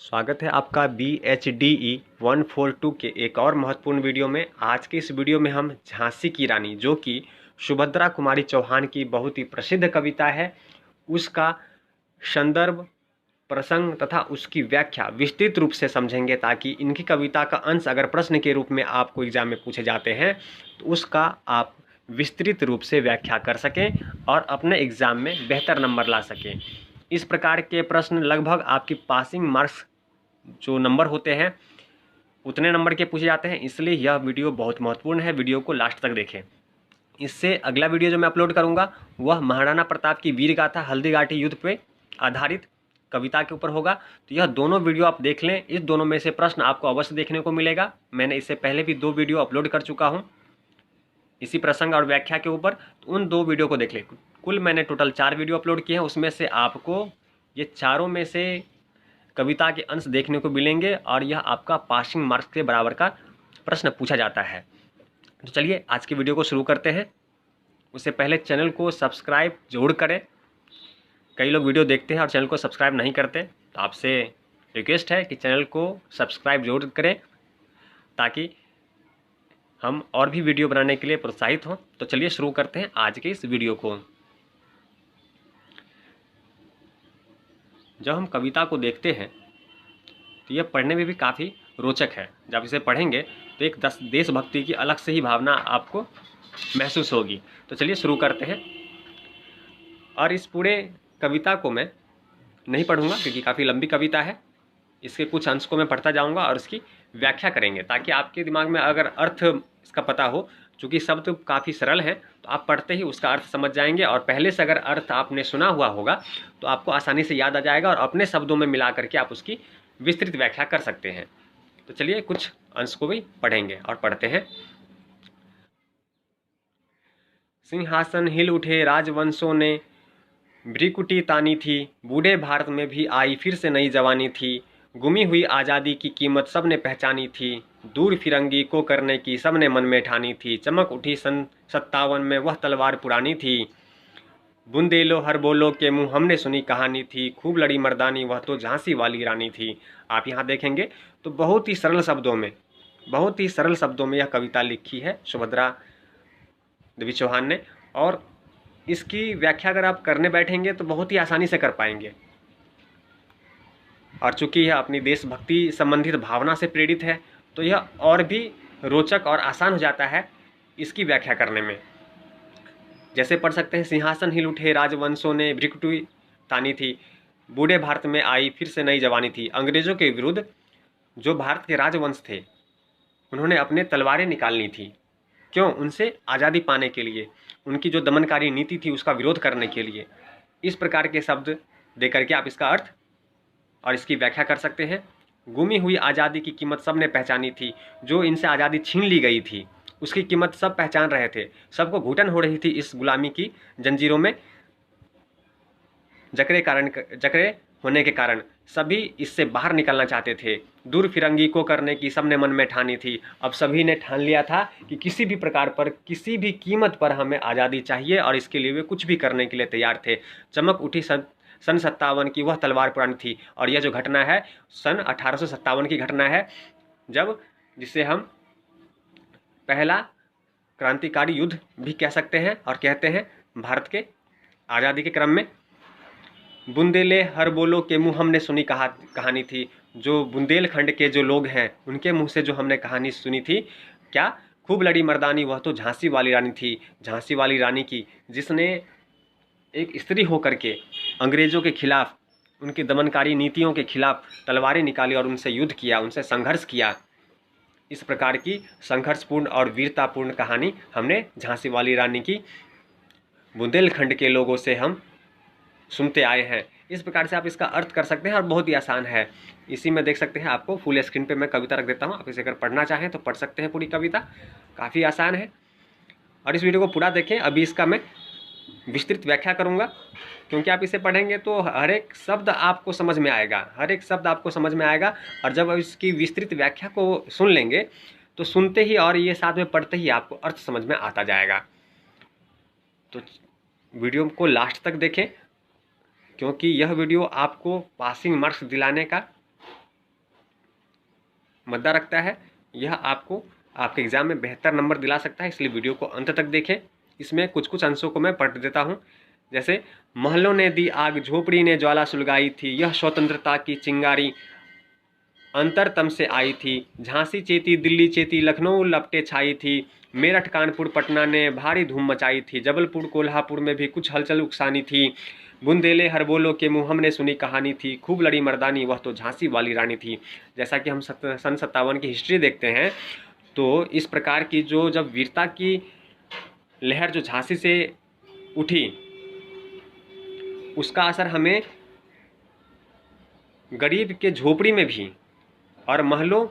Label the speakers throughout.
Speaker 1: स्वागत है आपका BHDE 142 के एक और महत्वपूर्ण वीडियो में। आज के इस वीडियो में हम झांसी की रानी, जो कि सुभद्रा कुमारी चौहान की बहुत ही प्रसिद्ध कविता है, उसका संदर्भ, प्रसंग तथा उसकी व्याख्या विस्तृत रूप से समझेंगे, ताकि इनकी कविता का अंश अगर प्रश्न के रूप में आपको एग्जाम में पूछे जाते हैं तो उसका आप विस्तृत रूप से व्याख्या कर सकें और अपने एग्जाम में बेहतर नंबर ला सकें। इस प्रकार के प्रश्न लगभग आपकी पासिंग मार्क्स जो नंबर होते हैं उतने नंबर के पूछे जाते हैं, इसलिए यह वीडियो बहुत महत्वपूर्ण है। वीडियो को लास्ट तक देखें। इससे अगला वीडियो जो मैं अपलोड करूंगा वह महाराणा प्रताप की वीर गाथा हल्दीघाटी युद्ध पे आधारित कविता के ऊपर होगा। तो यह दोनों वीडियो आप देख लें। इस दोनों में से प्रश्न आपको अवश्य देखने को मिलेगा। मैंने इससे पहले भी 2 वीडियो अपलोड कर चुका हूँ इसी प्रसंग और व्याख्या के ऊपर, तो उन 2 वीडियो को देख लें। कुल मैंने टोटल 4 वीडियो अपलोड किए हैं, उसमें से आपको ये चारों में से कविता के अंश देखने को मिलेंगे और यह आपका पासिंग मार्क्स के बराबर का प्रश्न पूछा जाता है। तो चलिए आज की वीडियो को शुरू करते हैं। उससे पहले चैनल को सब्सक्राइब जरूर करें। कई लोग वीडियो देखते हैं और चैनल को सब्सक्राइब नहीं करते, तो आपसे रिक्वेस्ट है कि चैनल को सब्सक्राइब जरूर करें ताकि हम और भी वीडियो बनाने के लिए प्रोत्साहित हों। तो चलिए शुरू करते हैं आज के इस वीडियो को। जब हम कविता को देखते हैं तो यह पढ़ने में भी काफ़ी रोचक है। जब इसे पढ़ेंगे तो एक देशभक्ति की अलग से ही भावना आपको महसूस होगी। तो चलिए शुरू करते हैं। और इस पूरे कविता को मैं नहीं पढ़ूंगा क्योंकि काफ़ी लंबी कविता है। इसके कुछ अंश को मैं पढ़ता जाऊंगा और उसकी व्याख्या करेंगे, ताकि आपके दिमाग में अगर अर्थ इसका पता हो। चूँकि शब्द काफ़ी सरल है तो आप पढ़ते ही उसका अर्थ समझ जाएंगे, और पहले से अगर अर्थ आपने सुना हुआ होगा तो आपको आसानी से याद आ जाएगा और अपने शब्दों में मिला करके आप उसकी विस्तृत व्याख्या कर सकते हैं। तो चलिए कुछ अंश को भी पढ़ेंगे और पढ़ते हैं। सिंहासन हिल उठे राजवंशों ने भ्रिकुटी तानी थी, बूढ़े भारत में भी आई फिर से नई जवानी थी। गुमी हुई आज़ादी की कीमत सबने पहचानी थी, दूर फिरंगी को करने की सबने मन में ठानी थी। चमक उठी सन 57 में वह तलवार पुरानी थी, बुंदेलो हर बोलो के मुंह हमने सुनी कहानी थी। खूब लड़ी मर्दानी वह तो झांसी वाली रानी थी। आप यहाँ देखेंगे तो बहुत ही सरल शब्दों में यह कविता लिखी है सुभद्रा देवी चौहान ने, और इसकी व्याख्या अगर आप करने बैठेंगे तो बहुत ही आसानी से कर पाएंगे। और चूंकि यह अपनी देशभक्ति संबंधित भावना से प्रेरित है तो यह और भी रोचक और आसान हो जाता है इसकी व्याख्या करने में। जैसे पढ़ सकते हैं, सिंहासन हिल उठे राजवंशों ने भ्रिकुटी तानी थी, बूढ़े भारत में आई फिर से नई जवानी थी। अंग्रेजों के विरुद्ध जो भारत के राजवंश थे उन्होंने अपने तलवारें निकालनी थी। क्यों? उनसे आज़ादी पाने के लिए, उनकी जो दमनकारी नीति थी उसका विरोध करने के लिए। इस प्रकार के शब्द देकर के आप इसका अर्थ और इसकी व्याख्या कर सकते हैं। गुमी हुई आज़ादी की कीमत सब ने पहचानी थी, जो इनसे आज़ादी छीन ली गई थी उसकी कीमत सब पहचान रहे थे। सबको घुटन हो रही थी इस गुलामी की जंजीरों में जकड़े होने के कारण सभी इससे बाहर निकलना चाहते थे। दूर फिरंगी को करने की सबने मन में ठानी थी। अब सभी ने ठान लिया था कि किसी भी प्रकार पर, किसी भी कीमत पर हमें आज़ादी चाहिए, और इसके लिए वे कुछ भी करने के लिए तैयार थे। चमक उठी सन 57 की वह तलवार पुरानी थी। और यह जो घटना है सन 1857 की घटना है, जब जिसे हम पहला क्रांतिकारी युद्ध भी कह सकते हैं और कहते हैं भारत के आज़ादी के क्रम में। बुंदेले हर बोलो के मुंह हमने सुनी कहानी थी। जो बुंदेलखंड के जो लोग हैं उनके मुंह से जो हमने कहानी सुनी थी, क्या? खूब लड़ी मर्दानी वह तो झांसी वाली रानी थी। झांसी वाली रानी की, जिसने एक स्त्री होकर के अंग्रेज़ों के खिलाफ, उनकी दमनकारी नीतियों के खिलाफ तलवारें निकाली और उनसे युद्ध किया, उनसे संघर्ष किया। इस प्रकार की संघर्षपूर्ण और वीरतापूर्ण कहानी हमने झांसी वाली रानी की बुंदेलखंड के लोगों से हम सुनते आए हैं। इस प्रकार से आप इसका अर्थ कर सकते हैं और बहुत ही आसान है। इसी में देख सकते हैं, आपको फुल स्क्रीन पे मैं कविता रख देता हूँ, आप इसे अगर पढ़ना चाहें तो पढ़ सकते हैं। पूरी कविता काफ़ी आसान है और इस वीडियो को पूरा देखें। अभी इसका मैं विस्तृत व्याख्या करूँगा, क्योंकि आप इसे पढ़ेंगे तो हर एक शब्द आपको समझ में आएगा, और जब इसकी विस्तृत व्याख्या को सुन लेंगे तो सुनते ही और ये साथ में पढ़ते ही आपको अर्थ समझ में आता जाएगा। तो वीडियो को लास्ट तक देखें, क्योंकि यह वीडियो आपको पासिंग मार्क्स दिलाने का मुद्दा रखता है, यह आपको आपके एग्ज़ाम में बेहतर नंबर दिला सकता है, इसलिए वीडियो को अंत तक देखें। इसमें कुछ कुछ अंशों को मैं पढ़ देता हूँ। जैसे, महलों ने दी आग, झोपड़ी ने ज्वाला सुलगाई थी, यह स्वतंत्रता की चिंगारी अंतरतम से आई थी। झांसी चेती, दिल्ली चेती, लखनऊ लपटे छाई थी। मेरठ कानपुर पटना ने भारी धूम मचाई थी। जबलपुर कोल्हापुर में भी कुछ हलचल उकसानी थी। बुंदेले हरबोलो के मुँह हमने सुनी कहानी थी। खूब लड़ी मर्दानी, वह तो झांसी वाली रानी थी। जैसा कि हम सन 57 की हिस्ट्री देखते हैं, तो इस प्रकार की जब वीरता की लहर जो झांसी से उठी, उसका असर हमें गरीब के झोपड़ी में भी और महलों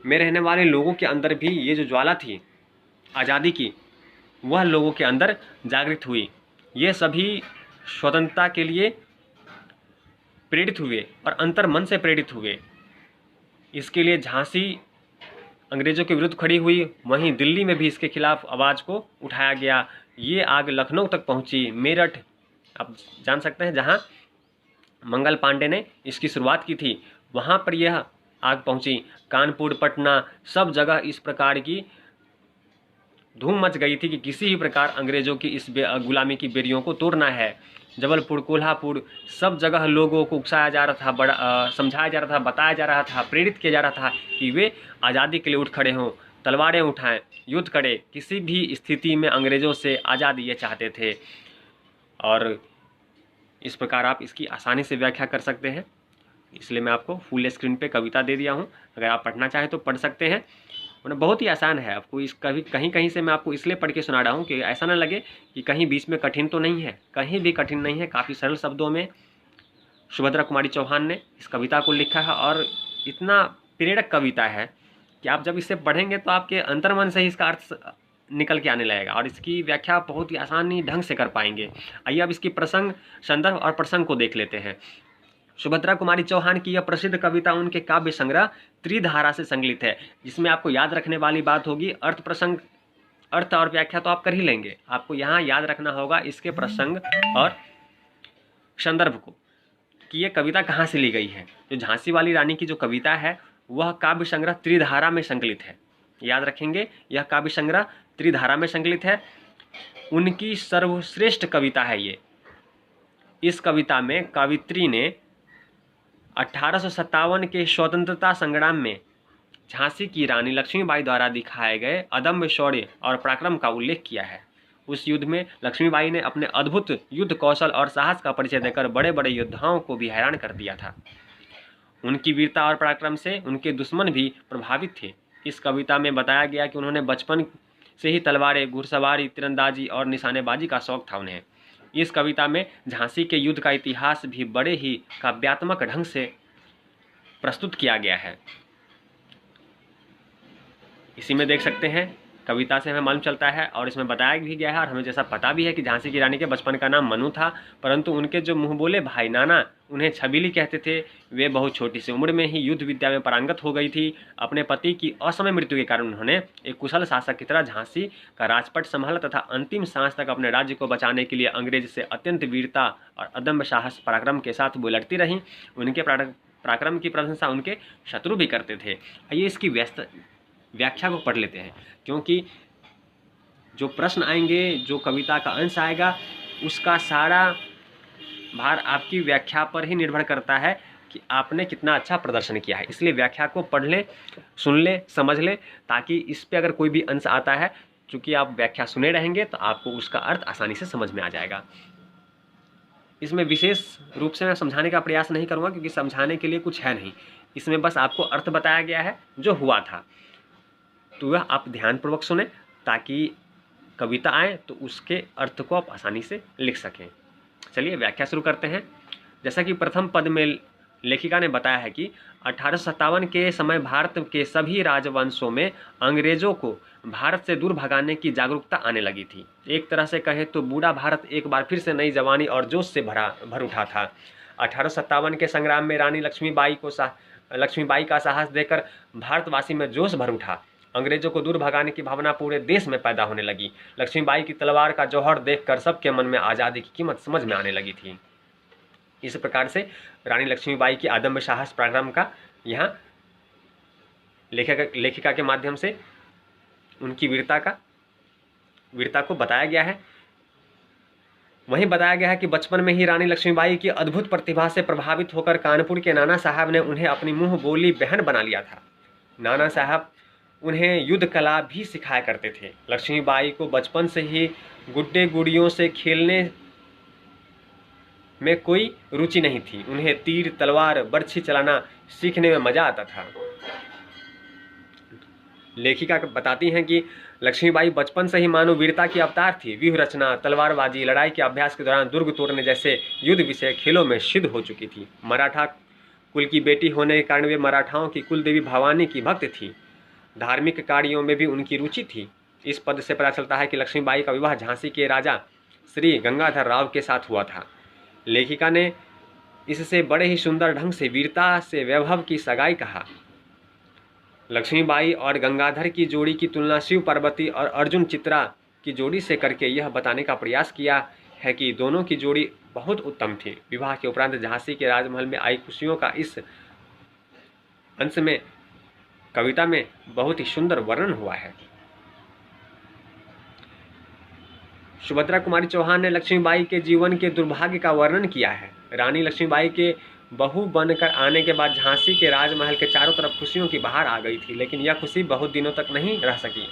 Speaker 1: में रहने वाले लोगों के अंदर भी ये जो ज्वाला थी आज़ादी की, वह लोगों के अंदर जागृत हुई। ये सभी स्वतंत्रता के लिए प्रेरित हुए और अंतर मन से प्रेरित हुए। इसके लिए झांसी अंग्रेज़ों के विरुद्ध खड़ी हुई, वहीं दिल्ली में भी इसके खिलाफ आवाज़ को उठाया गया। ये आग लखनऊ तक पहुंची। मेरठ, आप जान सकते हैं, जहां मंगल पांडे ने इसकी शुरुआत की थी, वहां पर यह आग पहुंची। कानपुर, पटना, सब जगह इस प्रकार की धूम मच गई थी कि किसी भी प्रकार अंग्रेज़ों की इस गुलामी की बेड़ियों को तोड़ना है। जबलपुर, कोल्हापुर, सब जगह लोगों को उकसाया जा रहा था, समझाया जा रहा था, बताया जा रहा था, प्रेरित किया जा रहा था कि वे आज़ादी के लिए उठ खड़े हों, तलवारें उठाएं, युद्ध करें। किसी भी स्थिति में अंग्रेज़ों से आज़ादी ये चाहते थे। और इस प्रकार आप इसकी आसानी से व्याख्या कर सकते हैं, इसलिए मैं आपको फुल स्क्रीन पे कविता दे दिया हूँ। अगर आप पढ़ना चाहें तो पढ़ सकते हैं। मतलब बहुत ही आसान है। आपको इस कहीं कहीं से मैं आपको इसलिए पढ़ के सुना रहा हूँ कि ऐसा ना लगे कि कहीं बीच में कठिन तो नहीं है, कहीं भी कठिन नहीं है। काफ़ी सरल शब्दों में सुभद्रा कुमारी चौहान ने इस कविता को लिखा है और इतना प्रेरक कविता है कि आप जब इसे पढ़ेंगे तो आपके अंतर्मन से ही इसका अर्थ निकल के आने लगेगा और इसकी व्याख्या बहुत ही आसानी ढंग से कर पाएंगे। आइए अब इसकी प्रसंग, संदर्भ और प्रसंग को देख लेते हैं। सुभद्रा कुमारी चौहान की यह प्रसिद्ध कविता उनके काव्य संग्रह त्रिधारा से संकलित है, जिसमें आपको याद रखने वाली बात होगी अर्थ, प्रसंग, अर्थ और व्याख्या तो आप कर ही लेंगे। आपको यहाँ याद रखना होगा इसके प्रसंग और संदर्भ को, कि ये कविता कहाँ से ली गई है। जो झांसी वाली रानी की जो कविता है वह काव्य संग्रह त्रिधारा में संकलित है। याद रखेंगे, यह काव्य संग्रह त्रिधारा में संकलित है। उनकी सर्वश्रेष्ठ कविता है ये। इस कविता में कवित्री ने 1857 के स्वतंत्रता संग्राम में झांसी की रानी लक्ष्मीबाई द्वारा दिखाए गए अदम्य शौर्य और पराक्रम का उल्लेख किया है। उस युद्ध में लक्ष्मीबाई ने अपने अद्भुत युद्ध कौशल और साहस का परिचय देकर बड़े बड़े योद्धाओं को भी हैरान कर दिया था। उनकी वीरता और पराक्रम से उनके दुश्मन भी प्रभावित थे। इस कविता में बताया गया कि उन्होंने बचपन से ही तलवारें, घुड़सवारी, तीरंदाजी और निशानेबाजी का शौक था उन्हें। इस कविता में झांसी के युद्ध का इतिहास भी बड़े ही काव्यात्मक ढंग से प्रस्तुत किया गया है। इसी में देख सकते हैं, कविता से हमें मालूम चलता है और इसमें बताया भी गया है और हमें जैसा पता भी है कि झांसी की रानी के बचपन का नाम मनु था, परंतु उनके जो मुँह बोले भाई नाना उन्हें छबीली कहते थे। वे बहुत छोटी सी उम्र में ही युद्ध विद्या में पारंगत हो गई थी। अपने पति की असमय मृत्यु के कारण उन्होंने एक कुशल शासक की तरह झांसी का राजपट संभाला तथा अंतिम सांस तक अपने राज्य को बचाने के लिए अंग्रेज से अत्यंत वीरता और अदम्य साहस पराक्रम के साथ वो लड़ती रहीं। उनके पराक्रम की प्रशंसा उनके शत्रु भी करते थे। आइए इसकी व्याख्या को पढ़ लेते हैं, क्योंकि जो प्रश्न आएंगे, जो कविता का अंश आएगा, उसका सारा भार आपकी व्याख्या पर ही निर्भर करता है कि आपने कितना अच्छा प्रदर्शन किया है। इसलिए व्याख्या को पढ़ लें, सुन लें, समझ लें, ताकि इस पे अगर कोई भी अंश आता है, चूँकि आप व्याख्या सुने रहेंगे तो आपको उसका अर्थ आसानी से समझ में आ जाएगा। इसमें विशेष रूप से मैं समझाने का प्रयास नहीं करूँगा, क्योंकि समझाने के लिए कुछ है नहीं। इसमें बस आपको अर्थ बताया गया है जो हुआ था, तो वह आप ध्यानपूर्वक सुने ताकि कविता आए तो उसके अर्थ को आप आसानी से लिख सकें। चलिए व्याख्या शुरू करते हैं। जैसा कि प्रथम पद में लेखिका ने बताया है कि 1857 के समय भारत के सभी राजवंशों में अंग्रेजों को भारत से दूर भगाने की जागरूकता आने लगी थी। एक तरह से कहें तो बूढ़ा भारत एक बार फिर से नई जवानी और जोश से भर उठा था। 1857 के संग्राम में रानी लक्ष्मीबाई का साहस देकर भारतवासी में जोश भर उठा। अंग्रेजों को दूर भगाने की भावना पूरे देश में पैदा होने लगी। लक्ष्मीबाई की तलवार का जौहर देखकर सबके मन में आज़ादी की कीमत समझ में आने लगी थी। इस प्रकार से रानी लक्ष्मीबाई की अदम्य साहस पराक्रम का यहाँ लेखिका के माध्यम से उनकी वीरता को बताया गया है। वहीं बताया गया है कि बचपन में ही रानी लक्ष्मीबाई की अद्भुत प्रतिभा से प्रभावित होकर कानपुर के नाना साहब ने उन्हें अपनी मुंह बोली बहन बना लिया था। नाना साहब उन्हें युद्ध कला भी सिखाया करते थे। लक्ष्मीबाई को बचपन से ही गुड्डे गुड़ियों से खेलने में कोई रुचि नहीं थी। उन्हें तीर, तलवार, बर्छी चलाना सीखने में मजा आता था। लेखिका बताती हैं कि लक्ष्मीबाई बचपन से ही मानो वीरता की अवतार थी। व्यूह रचना, तलवारबाजी, लड़ाई के अभ्यास के दौरान दुर्ग तोड़ने जैसे युद्ध विषय खेलों में सिद्ध हो चुकी थी। मराठा कुल की बेटी होने के कारण वे मराठाओं की कुल देवी भवानी की भक्त थी। धार्मिक कार्यों में भी उनकी रुचि थी। इस पद से पता चलता है कि लक्ष्मीबाई का विवाह झांसी के राजा श्री गंगाधर राव के साथ हुआ था। लेखिका ने इससे बड़े ही सुंदर ढंग से वीरता से वैभव की सगाई कहा। लक्ष्मीबाई और गंगाधर की जोड़ी की तुलना शिव पार्वती और अर्जुन चित्रा की जोड़ी से करके यह बताने का प्रयास किया है कि दोनों की जोड़ी बहुत उत्तम थी। विवाह के उपरांत झांसी के राजमहल में आई खुशियों का इस अंश में कविता में बहुत ही सुंदर वर्णन हुआ है। सुभद्रा कुमारी चौहान ने लक्ष्मीबाई के जीवन के दुर्भाग्य का वर्णन किया है। रानी लक्ष्मीबाई के बहू बनकर आने के बाद झांसी के राजमहल के चारों तरफ खुशियों की बहार आ गई थी, लेकिन यह खुशी बहुत दिनों तक नहीं रह सकी।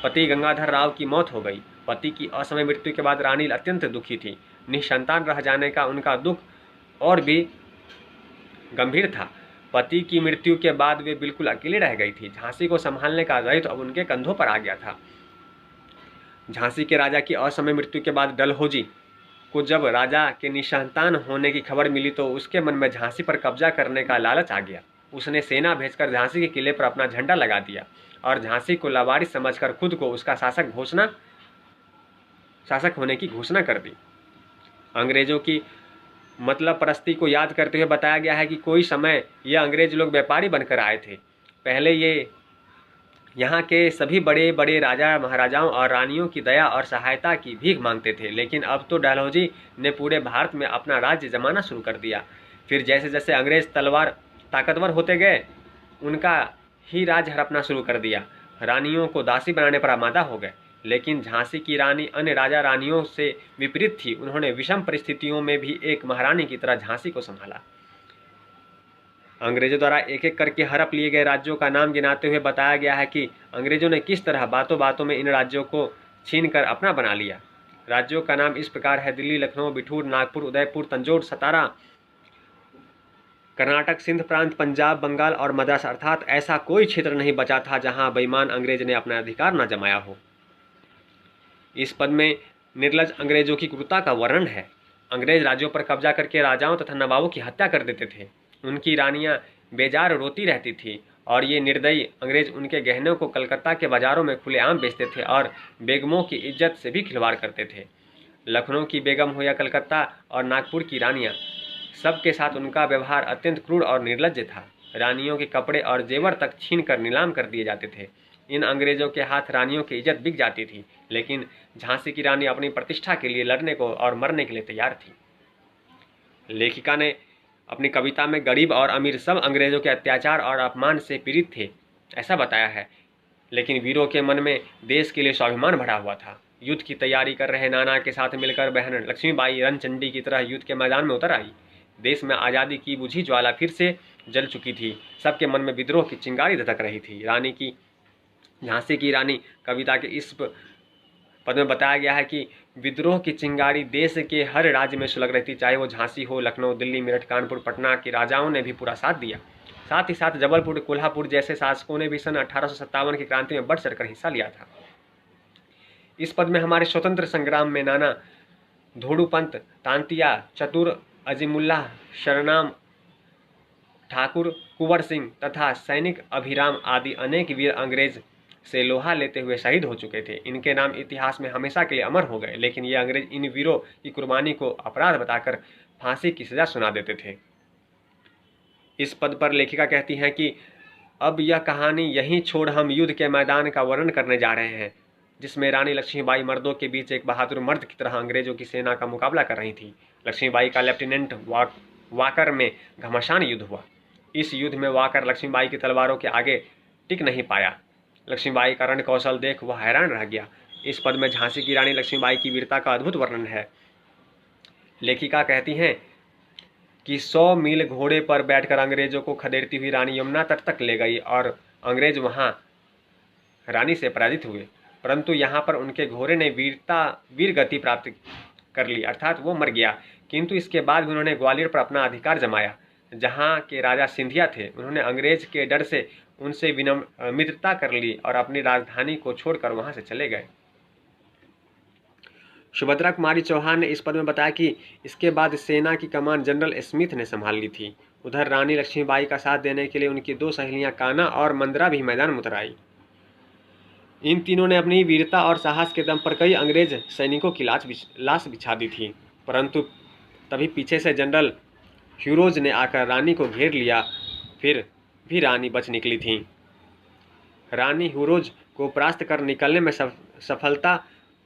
Speaker 1: पति गंगाधर राव की मौत हो गई। पति की असमय मृत्यु के बाद रानी अत्यंत दुखी थी। निसंतान रह जाने का उनका दुख और भी गंभीर था। पति की मृत्यु के बाद वे बिल्कुल अकेले रह गई थी। झांसी को संभालने का दायित्व अब उनके कंधों पर आ गया था। झांसी के राजा की असमय मृत्यु के बाद डलहौजी को जब राजा के निसंतान होने की खबर मिली तो उसके मन में झांसी पर कब्जा करने का लालच आ गया। उसने सेना भेजकर झांसी के किले पर अपना झंडा लगा दिया और झांसी को लावारिस समझकर खुद को उसका शासक होने की घोषणा कर दी। अंग्रेजों की मतलब परस्ती को याद करते हुए बताया गया है कि कोई समय यह अंग्रेज लोग व्यापारी बनकर आए थे। पहले ये यहाँ के सभी बड़े बड़े राजा महाराजाओं और रानियों की दया और सहायता की भीख मांगते थे, लेकिन अब तो डलहौजी ने पूरे भारत में अपना राज्य जमाना शुरू कर दिया। फिर जैसे जैसे अंग्रेज ताकतवर होते गए, उनका ही राज हड़पना शुरू कर दिया। रानियों को दासी बनाने पर आमादा हो गए। लेकिन झांसी की रानी अन्य राजा रानियों से विपरीत थी। उन्होंने विषम परिस्थितियों में भी एक महारानी की तरह झांसी को संभाला। अंग्रेजों द्वारा एक एक करके हड़प लिए गए राज्यों का नाम गिनाते हुए बताया गया है कि अंग्रेजों ने किस तरह बातों बातों में इन राज्यों को छीनकर अपना बना लिया। राज्यों का नाम इस प्रकार है: दिल्ली, लखनऊ, बिठूर, नागपुर, उदयपुर, तंजौर, सतारा, कर्नाटक, सिंध प्रांत, पंजाब, बंगाल और मद्रास। अर्थात ऐसा कोई क्षेत्र नहीं बचा था जहां बेईमान अंग्रेज ने अपना अधिकार न जमाया हो। इस पद में निर्लज अंग्रेजों की क्रूरता का वर्णन है। अंग्रेज राज्यों पर कब्जा करके राजाओं तथा नवाबों की हत्या कर देते थे। उनकी रानियां बेजार रोती रहती थी और ये निर्दयी अंग्रेज उनके गहनों को कलकत्ता के बाजारों में खुलेआम बेचते थे और बेगमों की इज्जत से भी खिलवाड़ करते थे। लखनऊ की बेगम हो या कलकत्ता और नागपुर की रानियां, सबके साथ उनका व्यवहार अत्यंत क्रूर और निर्लज्ज था। रानियों के कपड़े और जेवर तक छीन कर नीलाम कर दिए जाते थे। इन अंग्रेजों के हाथ रानियों की इज्जत बिक जाती थी, लेकिन झांसी की रानी अपनी प्रतिष्ठा के लिए लड़ने को और मरने के लिए तैयार थी। लेखिका ने अपनी कविता में गरीब और अमीर सब अंग्रेजों के अत्याचार और अपमान से पीड़ित थे, ऐसा बताया है। लेकिन वीरों के मन में देश के लिए स्वाभिमान भरा हुआ था। युद्ध की तैयारी कर रहे नाना के साथ मिलकर बहन लक्ष्मीबाई रणचंडी की तरह युद्ध के मैदान में उतर आई। देश में आज़ादी की बुझी ज्वाला फिर से जल चुकी थी। सबके मन में विद्रोह की चिंगारी धधक रही थी। झांसी की रानी कविता के इस पद में बताया गया है कि विद्रोह की चिंगारी देश के हर राज्य में सुलग रही थी, चाहे वो झांसी हो, लखनऊ, दिल्ली, मेरठ, कानपुर, पटना के राजाओं ने भी पूरा साथ दिया। साथ ही साथ जबलपुर, कोल्हापुर जैसे शासकों ने भी सन 1857 की क्रांति में बढ़ चढ़कर हिस्सा लिया था। इस पद में हमारे स्वतंत्र संग्राम में नाना धोड़ूपंत, तांतिया, चतुर, अजीमुल्लाह, शरनाम ठाकुर, कुंवर सिंह तथा सैनिक अभिराम आदि अनेक वीर अंग्रेज से लोहा लेते हुए शहीद हो चुके थे। इनके नाम इतिहास में हमेशा के लिए अमर हो गए, लेकिन ये अंग्रेज इन वीरों की कुर्बानी को अपराध बताकर फांसी की सजा सुना देते थे। इस पद पर लेखिका कहती हैं कि अब यह कहानी यहीं छोड़ हम युद्ध के मैदान का वर्णन करने जा रहे हैं, जिसमें रानी लक्ष्मीबाई मर्दों के बीच एक बहादुर मर्द की तरह अंग्रेजों की सेना का मुकाबला कर रही थी। लक्ष्मीबाई का लेफ्टिनेंट वाकर में घमासान युद्ध हुआ। इस युद्ध में वाकर लक्ष्मीबाई की तलवारों के आगे टिक नहीं पाया। लक्ष्मीबाई का रण कौशल देख वह हैरान रह गया। इस पद में झांसी की रानी लक्ष्मीबाई की वीरता का अद्भुत वर्णन है। लेखिका कहती हैं कि 100 मील घोड़े पर बैठकर अंग्रेजों को खदेड़ती हुई रानी यमुना तट तक ले गई और अंग्रेज वहां रानी से पराजित हुए, परंतु यहाँ पर उनके घोड़े ने वीर गति प्राप्त कर ली, अर्थात वो मर गया। किंतु इसके बाद भी उन्होंने ग्वालियर पर अपना अधिकार जमाया। जहाँ के राजा सिंधिया थे, उन्होंने अंग्रेज के डर से उनसे मित्रता कर ली और अपनी राजधानी को छोड़कर वहां से चले गए। सुभद्रा कुमारी चौहान ने इस पद में बताया कि इसके बाद सेना की कमान जनरल स्मिथ ने संभाल ली थी। उधर रानी लक्ष्मीबाई का साथ देने के लिए उनकी 2 सहेलियां कान्हा और मंदरा भी मैदान में उतर आई। इन तीनों ने अपनी वीरता और साहस के दम पर कई अंग्रेज सैनिकों की लाश बिछा दी थी, परंतु तभी पीछे से जनरल ह्यूरोज ने आकर रानी को घेर लिया। फिर भी रानी बच निकली थी। रानी ह्यूरोज को परास्त कर निकलने में सफलता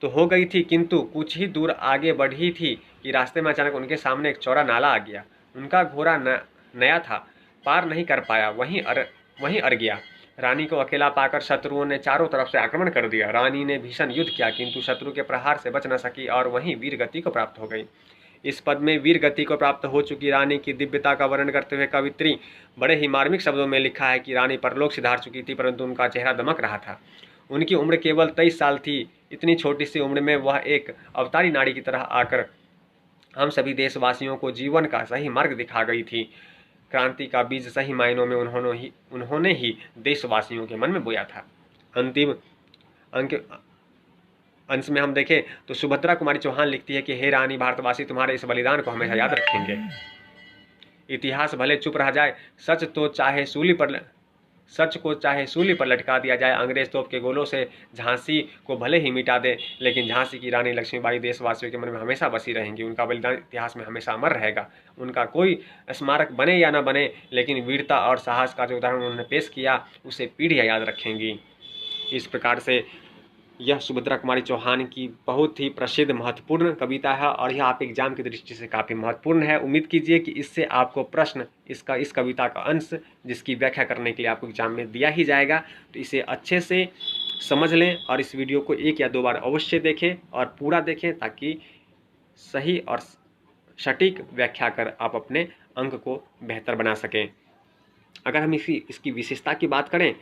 Speaker 1: तो हो गई थी, किंतु कुछ ही दूर आगे बढ़ी थी कि रास्ते में अचानक उनके सामने एक चौड़ा नाला आ गया। उनका घोड़ा नया था, पार नहीं कर पाया, वहीं अड़ गया। रानी को अकेला पाकर शत्रुओं ने चारों तरफ से आक्रमण कर दिया। रानी ने भीषण युद्ध किया, किंतु शत्रु के प्रहार से बच न सकी और वहीं वीर गति को प्राप्त हो गई। इस पद में वीर गति को प्राप्त हो चुकी रानी की दिव्यता का वर्णन करते हुए कवित्री बड़े ही मार्मिक शब्दों में लिखा है कि रानी परलोक सिधार चुकी थी, परंतु उनका चेहरा दमक रहा था। उनकी उम्र केवल 23 साल थी। इतनी छोटी सी उम्र में वह एक अवतारी नारी की तरह आकर हम सभी देशवासियों को जीवन का सही मार्ग दिखा गई थी। क्रांति का बीज सही मायनों में उन्होंने ही देशवासियों के मन में बोया था। अंतिम अंश में हम देखें तो सुभद्रा कुमारी चौहान लिखती है कि हे रानी, भारतवासी तुम्हारे इस बलिदान को हमेशा याद रखेंगे। इतिहास भले चुप रह जाए, सच को चाहे सूली पर लटका दिया जाए, अंग्रेज तोप के गोलों से झांसी को भले ही मिटा दे, लेकिन झांसी की रानी लक्ष्मीबाई देशवासियों के मन में हमेशा बसी रहेंगी। उनका बलिदान इतिहास में हमेशा अमर रहेगा। उनका कोई स्मारक बने या न बने, लेकिन वीरता और साहस का जो उदाहरण उन्होंने पेश किया उसे पीढ़ियाँ याद रखेंगी। इस प्रकार से यह सुभद्रा कुमारी चौहान की बहुत ही प्रसिद्ध महत्वपूर्ण कविता है और यह आप एग्जाम की दृष्टि से काफ़ी महत्वपूर्ण है। उम्मीद कीजिए कि इससे आपको प्रश्न इस कविता का अंश जिसकी व्याख्या करने के लिए आपको एग्जाम में दिया ही जाएगा, तो इसे अच्छे से समझ लें और इस वीडियो को 1 या 2 बार अवश्य देखें और पूरा देखें, ताकि सही और सटीक व्याख्या कर आप अपने अंक को बेहतर बना सकें। अगर हम इसकी विशेषता की बात करें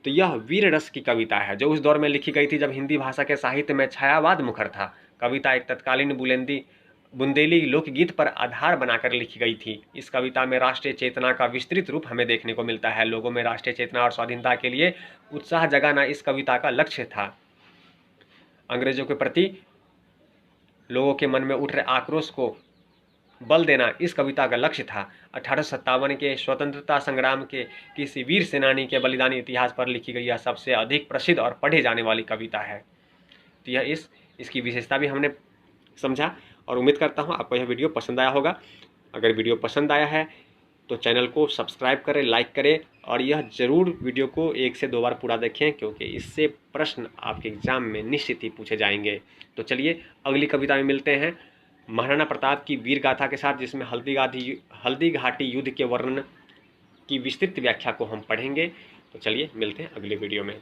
Speaker 1: तो यह वीर रस की कविता है, जो उस दौर में लिखी गई थी जब हिंदी भाषा के साहित्य में छायावाद मुखर था। कविता एक तत्कालीन बुंदेली लोकगीत पर आधार बनाकर लिखी गई थी। इस कविता में राष्ट्रीय चेतना का विस्तृत रूप हमें देखने को मिलता है। लोगों में राष्ट्रीय चेतना और स्वाधीनता के लिए उत्साह जगाना इस कविता का लक्ष्य था। अंग्रेजों के प्रति लोगों के मन में उठ रहे आक्रोश को बल देना इस कविता का लक्ष्य था। 1857 के स्वतंत्रता संग्राम के किसी वीर सेनानी के बलिदानी इतिहास पर लिखी गई यह सबसे अधिक प्रसिद्ध और पढ़े जाने वाली कविता है। तो यह इसकी विशेषता भी हमने समझा और उम्मीद करता हूँ आपको यह वीडियो पसंद आया होगा। अगर वीडियो पसंद आया है तो चैनल को सब्सक्राइब करें, लाइक करें और यह ज़रूर वीडियो को 1 से 2 बार पूरा देखें, क्योंकि इससे प्रश्न आपके एग्जाम में निश्चित ही पूछे जाएंगे। तो चलिए अगली कविता में मिलते हैं महाराणा प्रताप की वीर गाथा के साथ, जिसमें हल्दी घाटी युद्ध के वर्णन की विस्तृत व्याख्या को हम पढ़ेंगे। तो चलिए मिलते हैं अगले वीडियो में।